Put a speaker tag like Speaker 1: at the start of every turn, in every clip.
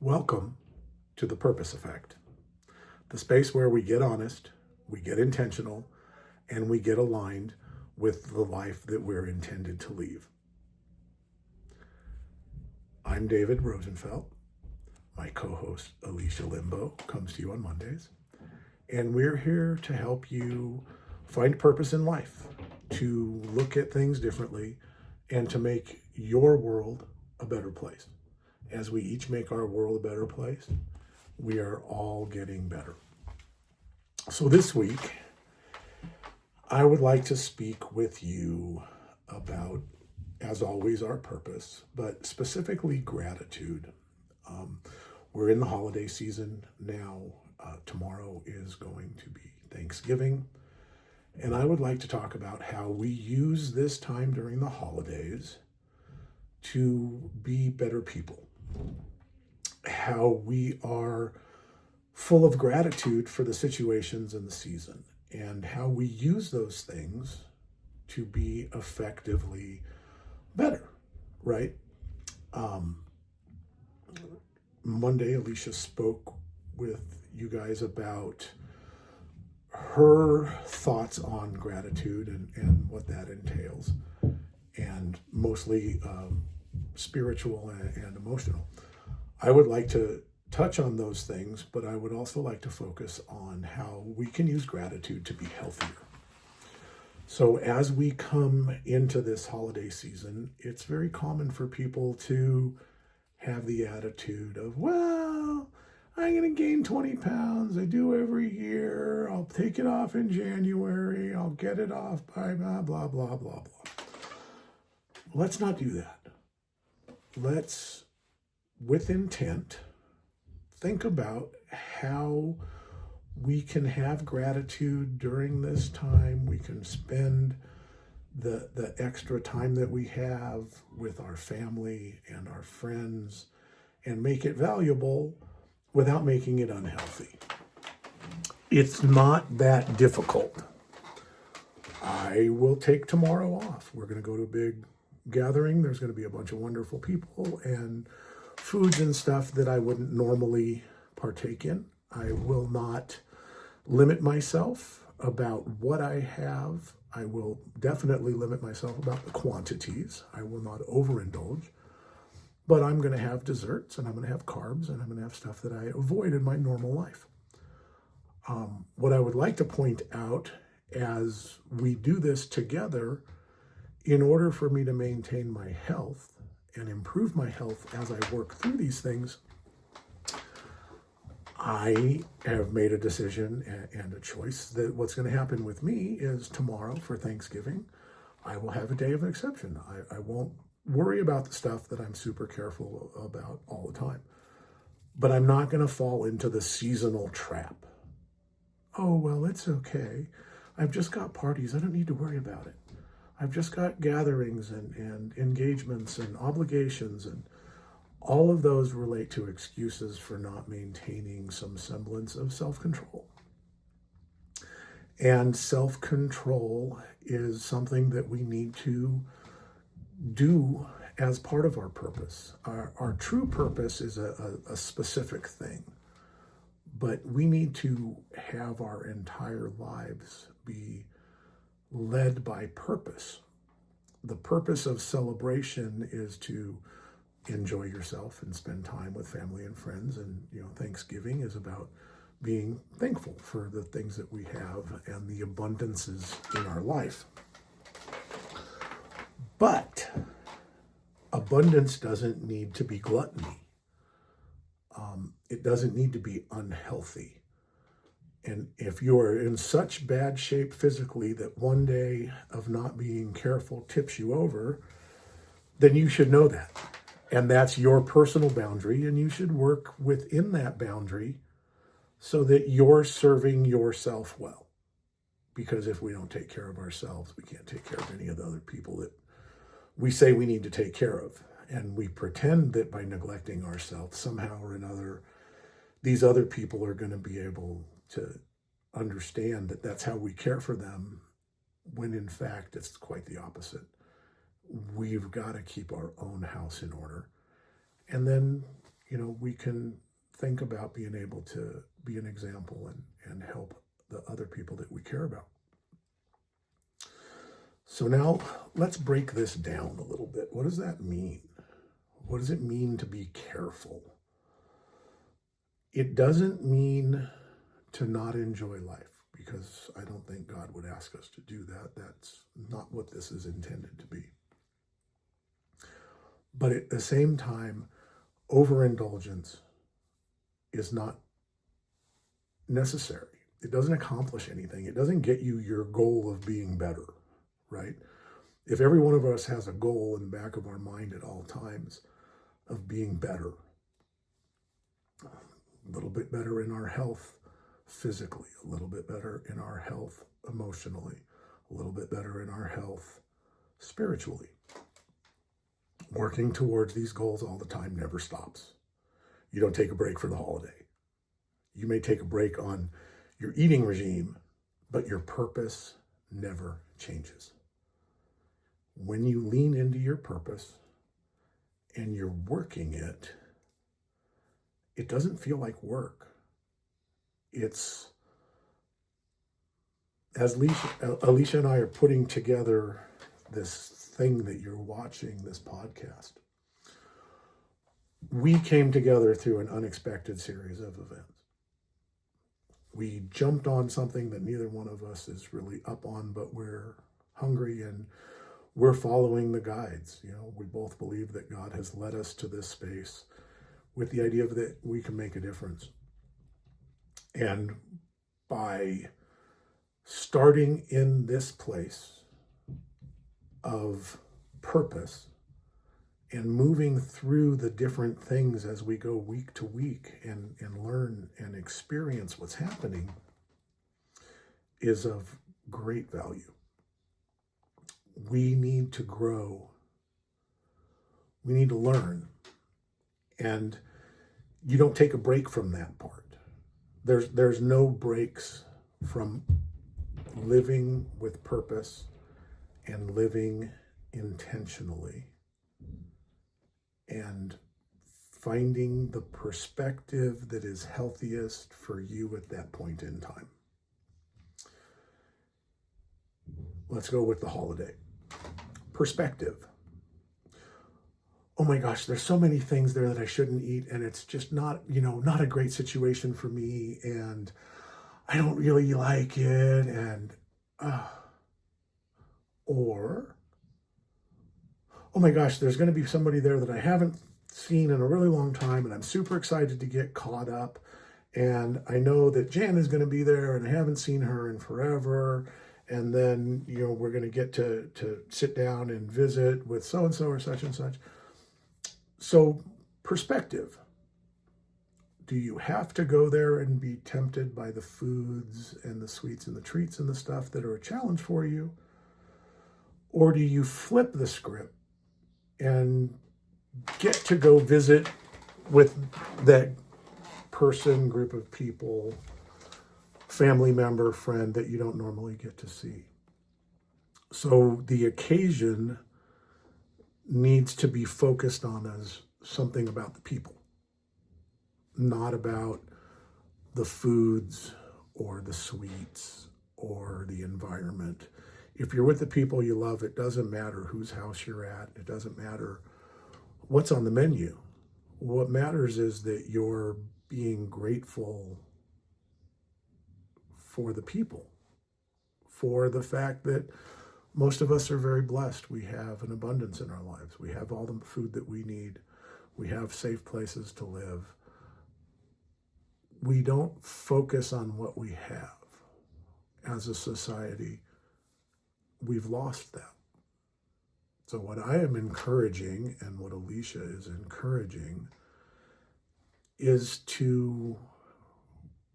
Speaker 1: Welcome to the Purpose Effect, the space where we get honest, we get intentional, and we get aligned with the life that we're intended to leave. I'm David Rosenfeld. My co-host Alicia Limbo comes to you on Mondays, and we're here to help you find purpose in life, to look at things differently, and to make your world a better place. As we each make our world a better place, we are all getting better. So this week, I would like to speak with you about, as always, our purpose, but specifically gratitude. We're in the holiday season now. Tomorrow is going to be Thanksgiving. And I would like to talk about how we use this time during the holidays to be better people. How we are full of gratitude for the situations in the season, and how we use those things to be effectively better, right? Monday, Alicia spoke with you guys about her thoughts on gratitude and what that entails, and mostly spiritual and emotional. I would like to touch on those things, but I would also like to focus on how we can use gratitude to be healthier. So as we come into this holiday season, it's very common for people to have the attitude of, well, I'm going to gain 20 pounds. I do every year. I'll take it off in January. I'll get it off by blah, blah, blah, blah, blah. Let's not do that. Let's, with intent, think about how we can have gratitude during this time. We can spend the extra time that we have with our family and our friends and make it valuable without making it unhealthy. It's not that difficult. I will take tomorrow off. We're going to go to a big gathering. There's going to be a bunch of wonderful people and foods and stuff that I wouldn't normally partake in. I will not limit myself about what I have. I will definitely limit myself about the quantities. I will not overindulge. But I'm going to have desserts, and I'm going to have carbs, and I'm going to have stuff that I avoid in my normal life. What I would like to point out as we do this together, in order for me to maintain my health and improve my health as I work through these things, I have made a decision and a choice that what's going to happen with me is tomorrow for Thanksgiving, I will have a day of exception. I won't worry about the stuff that I'm super careful about all the time. But I'm not going to fall into the seasonal trap. Oh, well, it's okay. I've just got parties. I don't need to worry about it. I've just got gatherings and engagements and obligations, and all of those relate to excuses for not maintaining some semblance of self-control. And self-control is something that we need to do as part of our purpose. Our true purpose is a specific thing, but we need to have our entire lives be led by purpose. The purpose of celebration is to enjoy yourself and spend time with family and friends. And, Thanksgiving is about being thankful for the things that we have and the abundances in our life. But abundance doesn't need to be gluttony. It doesn't need to be unhealthy. And if you're in such bad shape physically that one day of not being careful tips you over, then you should know that. And that's your personal boundary, and you should work within that boundary so that you're serving yourself well. Because if we don't take care of ourselves, we can't take care of any of the other people that we say we need to take care of. And we pretend that by neglecting ourselves, somehow or another, these other people are going to be able to understand that that's how we care for them, when in fact it's quite the opposite. We've got to keep our own house in order. And then, we can think about being able to be an example and help the other people that we care about. So now let's break this down a little bit. What does that mean? What does it mean to be careful? It doesn't mean to not enjoy life, because I don't think God would ask us to do that. That's not what this is intended to be. But at the same time, overindulgence is not necessary. It doesn't accomplish anything. It doesn't get you your goal of being better, right? If every one of us has a goal in the back of our mind at all times of being better, a little bit better in our health physically, a little bit better in our health emotionally, a little bit better in our health spiritually. Working towards these goals all the time never stops. You don't take a break for the holiday. You may take a break on your eating regime, but your purpose never changes. When you lean into your purpose and you're working it, it doesn't feel like work. It's, as Alicia and I are putting together this thing that you're watching, this podcast, we came together through an unexpected series of events. We jumped on something that neither one of us is really up on, but we're hungry and we're following the guides. We both believe that God has led us to this space with the idea that we can make a difference. And by starting in this place of purpose and moving through the different things as we go week to week and learn and experience what's happening is of great value. We need to grow. We need to learn. And you don't take a break from that part. There's no breaks from living with purpose and living intentionally and finding the perspective that is healthiest for you at that point in time. Let's go with the holiday. Perspective. Oh my gosh, there's so many things there that I shouldn't eat, and it's just not a great situation for me, and I don't really like it, and or, oh my gosh, there's going to be somebody there that I haven't seen in a really long time, and I'm super excited to get caught up, and I know that Jan is going to be there, and I haven't seen her in forever, and then we're going to get to sit down and visit with so-and-so or such and such. So perspective. Do you have to go there and be tempted by the foods and the sweets and the treats and the stuff that are a challenge for you? Or do you flip the script and get to go visit with that person, group of people, family member, friend that you don't normally get to see? So the occasion needs to be focused on as something about the people, not about the foods or the sweets or the environment. If you're with the people you love, it doesn't matter whose house you're at. It doesn't matter what's on the menu. What matters is that you're being grateful for the people, for the fact that most of us are very blessed. We have an abundance in our lives. We have all the food that we need. We have safe places to live. We don't focus on what we have. As a society, we've lost that. So what I am encouraging, and what Alicia is encouraging, is to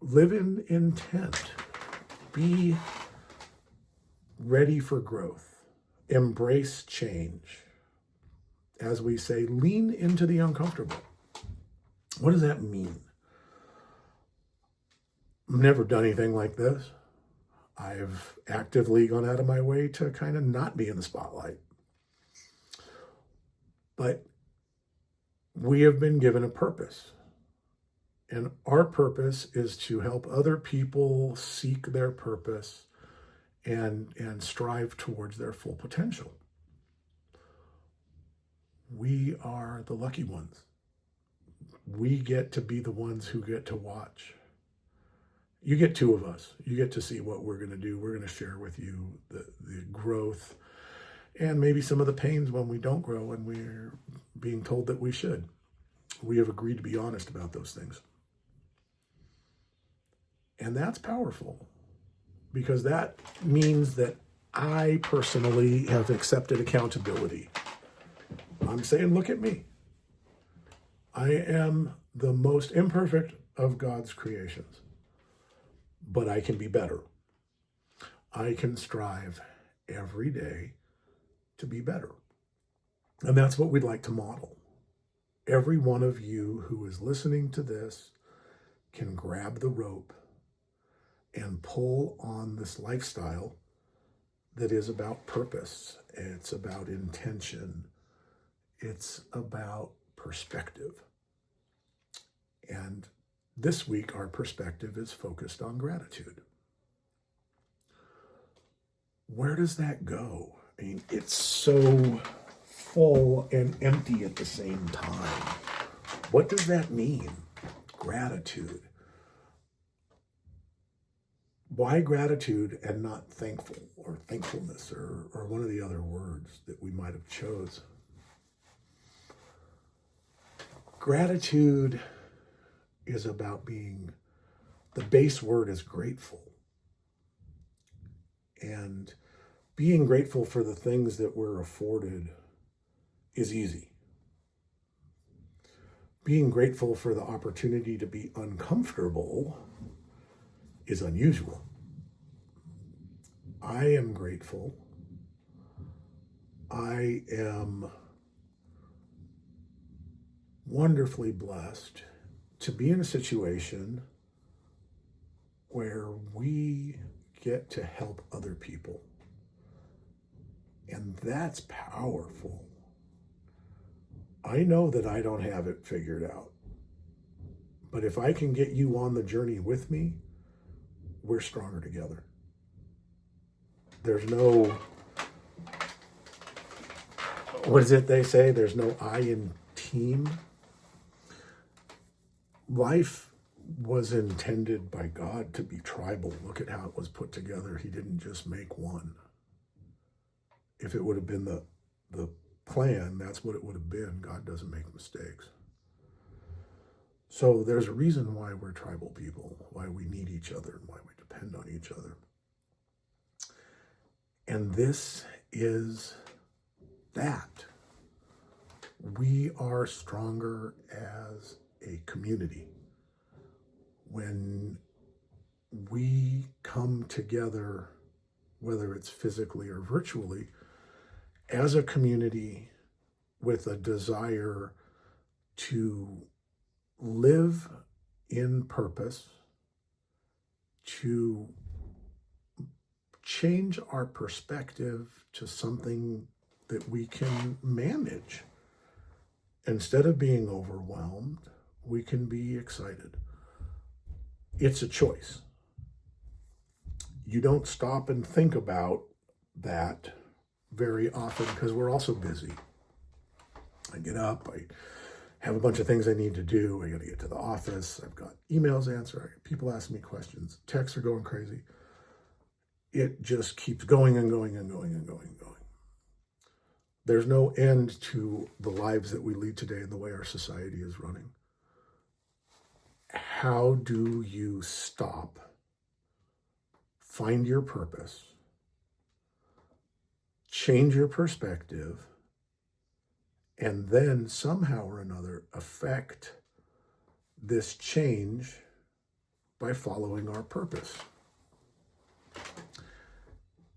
Speaker 1: live in intent. Be ready for growth. Embrace change. As we say, lean into the uncomfortable. What does that mean? I've never done anything like this. I've actively gone out of my way to kind of not be in the spotlight. But We have been given a purpose. And our purpose is to help other people seek their purpose and strive towards their full potential. We are the lucky ones. We get to be the ones who get to watch. You get two of us. You get to see what we're going to do. We're going to share with you the growth and maybe some of the pains when we don't grow and we're being told that we should. We have agreed to be honest about those things. And that's powerful because that means that I personally have accepted accountability. I'm saying, look at me. I am the most imperfect of God's creations, but I can be better. I can strive every day to be better. And that's what we'd like to model. Every one of you who is listening to this can grab the rope and pull on this lifestyle that is about purpose. It's about intention. It's about perspective. And this week, our perspective is focused on gratitude. Where does that go? I mean, it's so full and empty at the same time. What does that mean? Gratitude. Why gratitude and not thankful or thankfulness or one of the other words that we might have chose? Gratitude is about being, the base word is grateful. And being grateful for the things that we're afforded is easy. Being grateful for the opportunity to be uncomfortable is unusual. I am grateful. I am wonderfully blessed to be in a situation where we get to help other people. And that's powerful. I know that I don't have it figured out. But if I can get you on the journey with me, we're stronger together. There's no, what is it they say? There's no I in team. Life was intended by God to be tribal. Look at how it was put together. He didn't just make one. If it would have been the plan, that's what it would have been. God doesn't make mistakes. So there's a reason why we're tribal people, why we need each other, and why we depend on each other. And this is that. We are stronger as a community when we come together, whether it's physically or virtually, as a community with a desire to live in purpose, to change our perspective to something that we can manage. Instead of being overwhelmed, we can be excited. It's a choice. You don't stop and think about that very often because we're also busy. I get up, I have a bunch of things I need to do. I got to get to the office. I've got emails to answer. I got people asking me questions. Texts are going crazy. It just keeps going and going and going and going and going. There's no end to the lives that we lead today and the way our society is running. How do you stop, find your purpose, change your perspective, and then somehow or another affect this change by following our purpose?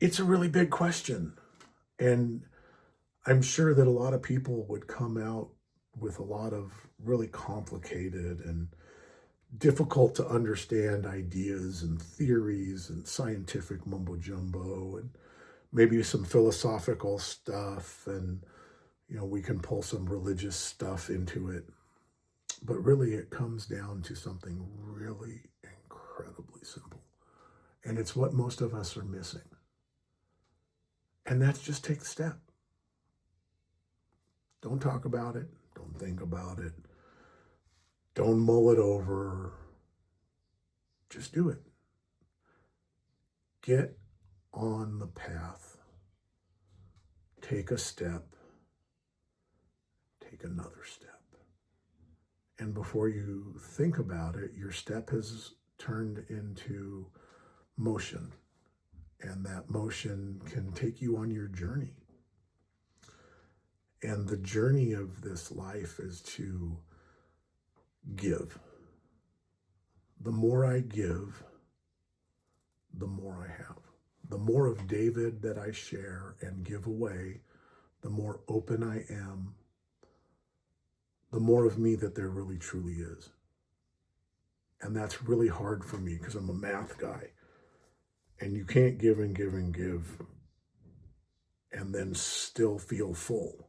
Speaker 1: It's a really big question. And I'm sure that a lot of people would come out with a lot of really complicated and difficult to understand ideas and theories and scientific mumbo jumbo and maybe some philosophical stuff and, We can pull some religious stuff into it, but really it comes down to something really incredibly simple. And it's what most of us are missing. And that's just take the step. Don't talk about it. Don't think about it. Don't mull it over. Just do it. Get on the path. Take a step. Take another step. And before you think about it, your step has turned into motion. And that motion can take you on your journey. And the journey of this life is to give. The more I give, the more I have. The more of David that I share and give away, the more open I am, the more of me that there really truly is. And that's really hard for me because I'm a math guy. And you can't give and give and give and then still feel full.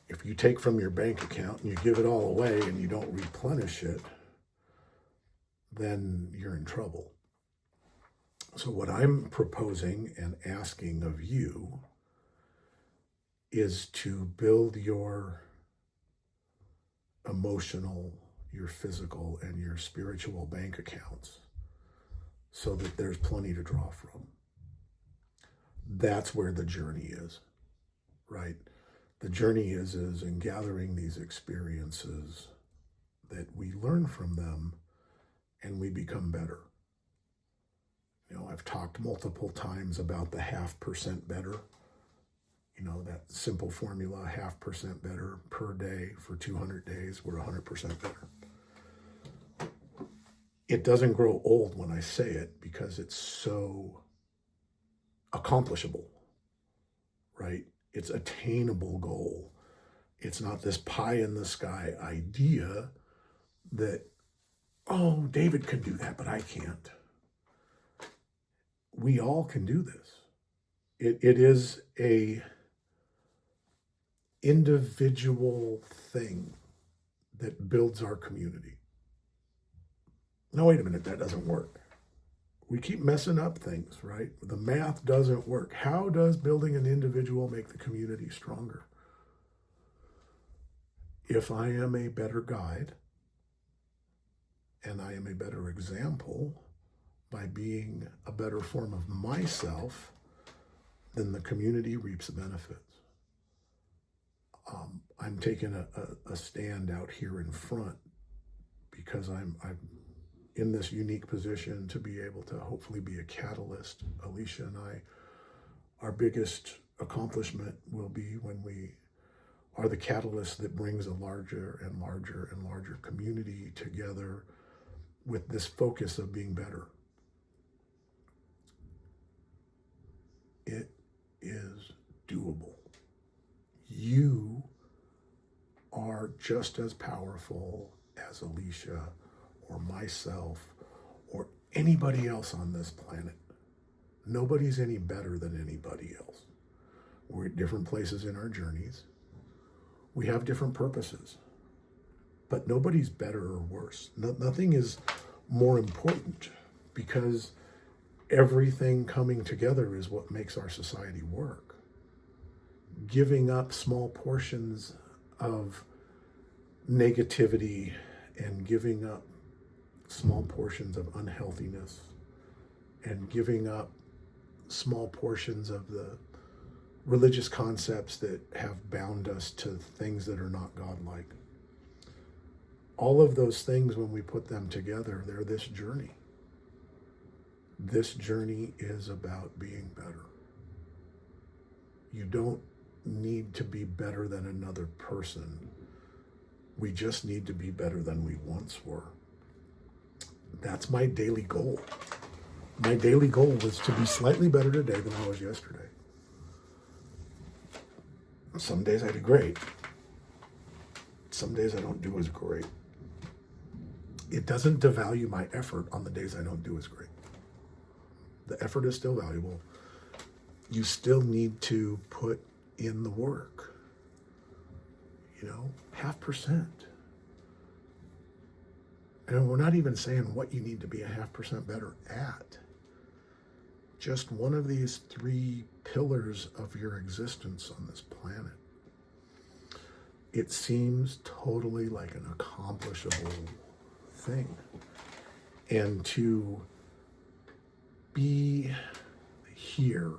Speaker 1: If you take from your bank account and you give it all away and you don't replenish it, then you're in trouble. So what I'm proposing and asking of you is to build your emotional, your physical, and your spiritual bank accounts so that there's plenty to draw from. That's where the journey is, right? The journey is in gathering these experiences that we learn from them and we become better. I've talked multiple times about the 0.5% better. That simple formula, 0.5% better per day for 200 days, we're 100% better. It doesn't grow old when I say it because it's so accomplishable, right? It's attainable goal. It's not this pie in the sky idea that, oh, David can do that, but I can't. We all can do this. It is a individual thing that builds our community. No, wait a minute, that doesn't work. We keep messing up things, right? The math doesn't work. How does building an individual make the community stronger? If I am a better guide and I am a better example by being a better form of myself, then the community reaps the benefits. I'm taking a stand out here in front because I'm in this unique position to be able to hopefully be a catalyst. Alicia and I, our biggest accomplishment will be when we are the catalyst that brings a larger and larger and larger community together with this focus of being better. It is doable. You are just as powerful as Alicia or myself or anybody else on this planet. Nobody's any better than anybody else. We're at different places in our journeys. We have different purposes, but nobody's better or worse. Nothing is more important because everything coming together is what makes our society work. Giving up small portions of negativity and giving up small portions of unhealthiness and giving up small portions of the religious concepts that have bound us to things that are not godlike. All of those things, when we put them together, they're this journey. This journey is about being better. You don't need to be better than another person. We just need to be better than we once were. That's my daily goal. My daily goal is to be slightly better today than I was yesterday. Some days I do great. Some days I don't do as great. It doesn't devalue my effort on the days I don't do as great. The effort is still valuable. You still need to put in the work. 0.5%. And we're not even saying what you need to be 0.5% better at. Just one of these 3 pillars of your existence on this planet. It seems totally like an accomplishable thing. And to be here,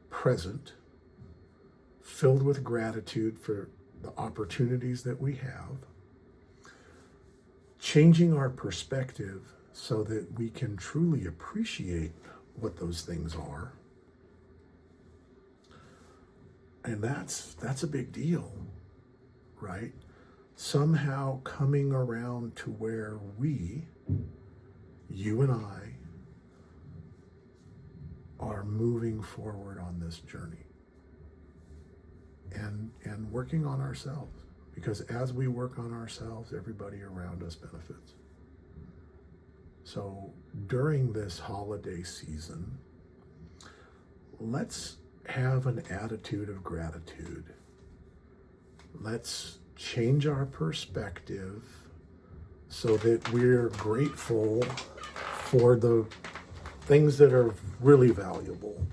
Speaker 1: present, filled with gratitude for the opportunities that we have, changing our perspective so that we can truly appreciate what those things are. And that's a big deal, right? Somehow coming around to where you and I, are moving forward on this journey and working on ourselves. Because as we work on ourselves, everybody around us benefits. So during this holiday season, let's have an attitude of gratitude. Let's change our perspective so that we're grateful for the things that are really valuable.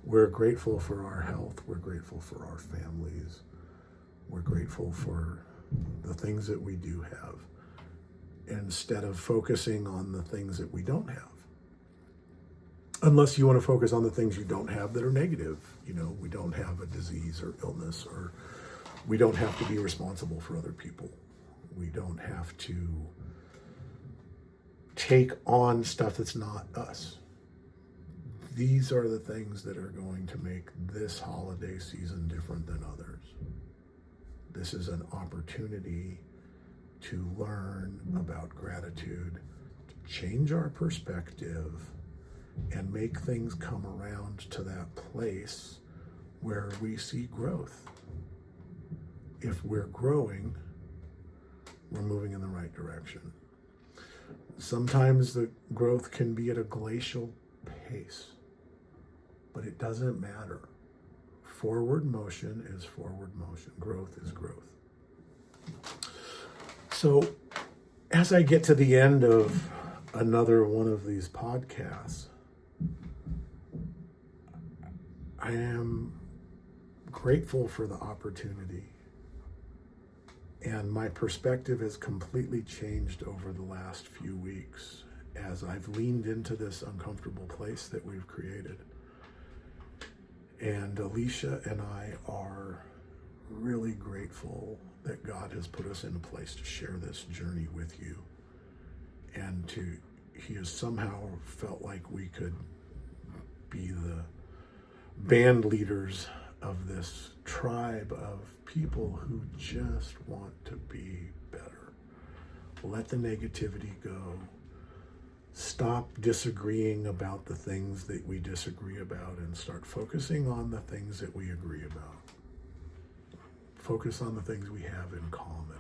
Speaker 1: We're grateful for our health. We're grateful for our families. We're grateful for the things that we do have, instead of focusing on the things that we don't have. Unless you want to focus on the things you don't have that are negative. We don't have a disease or illness, or we don't have to be responsible for other people. We don't have to take on stuff that's not us. These are the things that are going to make this holiday season different than others. This is an opportunity to learn about gratitude, to change our perspective, and make things come around to that place where we see growth. If we're growing, we're moving in the right direction. Sometimes the growth can be at a glacial pace, but it doesn't matter. Forward motion is forward motion. Growth is growth. So as I get to the end of another one of these podcasts, I am grateful for the opportunity. And my perspective has completely changed over the last few weeks as I've leaned into this uncomfortable place that we've created. And Alicia and I are really grateful that God has put us in a place to share this journey with you. And he has somehow felt like we could be the band leaders of this tribe of people who just want to be better. Let the negativity go. Stop disagreeing about the things that we disagree about and start focusing on the things that we agree about. Focus on the things we have in common.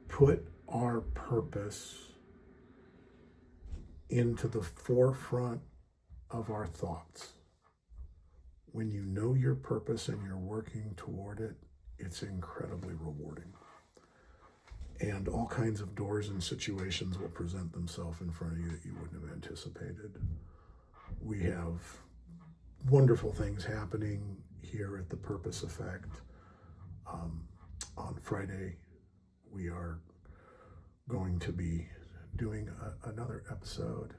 Speaker 1: Put our purpose into the forefront of our thoughts. When you know your purpose and you're working toward it, it's incredibly rewarding. And all kinds of doors and situations will present themselves in front of you that you wouldn't have anticipated. We have wonderful things happening here at the Purpose Effect. On Friday, we are going to be doing another episode,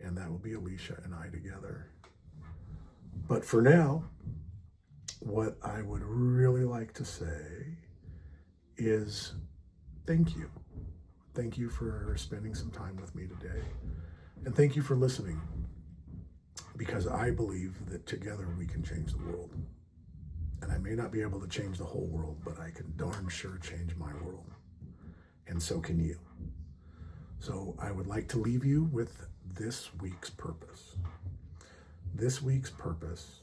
Speaker 1: and that will be Alicia and I together. But for now, what I would really like to say is thank you. Thank you for spending some time with me today. And thank you for listening, because I believe that together we can change the world. And I may not be able to change the whole world, but I can darn sure change my world. And so can you. So I would like to leave you with this week's purpose. This week's purpose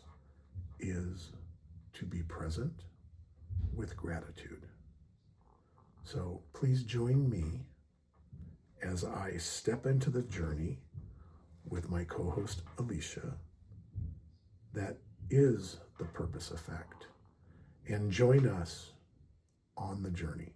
Speaker 1: is to be present with gratitude. So please join me as I step into the journey with my co-host Alicia that is the Purpose Effect. and join us on the journey.